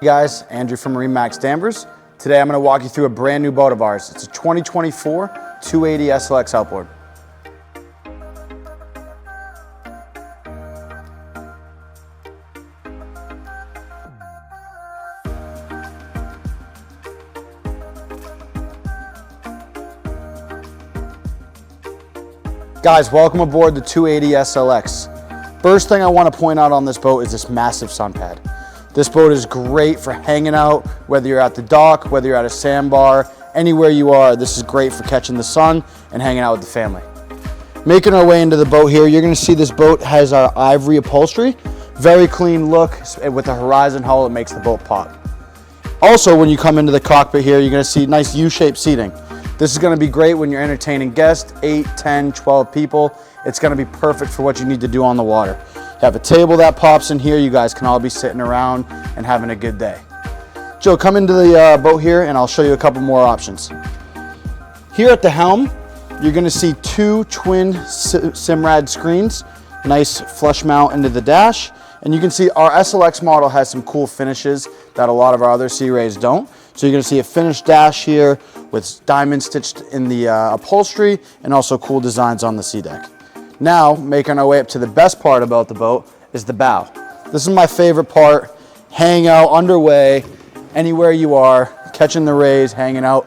Guys, Andrew from MarineMax Danvers. Today I'm going to walk you through a brand new boat of ours. It's a 2024 280 SLX Outboard. Guys, welcome aboard the 280 SLX. First thing I want to point out on this boat is this massive sun pad. This boat is great for hanging out, whether you're at the dock, whether you're at a sandbar, anywhere you are. This is great for catching the sun and hanging out with the family. Making our way into the boat here, you're going to see this boat has our ivory upholstery. Very clean look with a horizon hull. It makes the boat pop. Also, when you come into the cockpit here, you're going to see nice U-shaped seating. This is going to be great when you're entertaining guests, 8, 10, 12 people. It's going to be perfect for what you need to do on the water. You have a table that pops in here. You guys can all be sitting around and having a good day. Joe, come into the boat here and I'll show you a couple more options. Here at the helm, you're going to see two twin Simrad screens, nice flush mount into the dash. And you can see our SLX model has some cool finishes that a lot of our other Sea Rays don't. So you're going to see a finished dash here with diamonds stitched in the upholstery and also cool designs on the sea deck. Now, making our way up to the best part about the boat is the bow. This is my favorite part. Hang out, underway, anywhere you are, catching the rays, hanging out.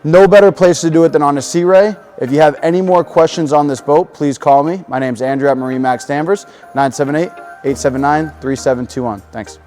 No better place to do it than on a Sea Ray. If you have any more questions on this boat, please call me. My name's Andrew at MarineMax Danvers, 978-879-3721. Thanks.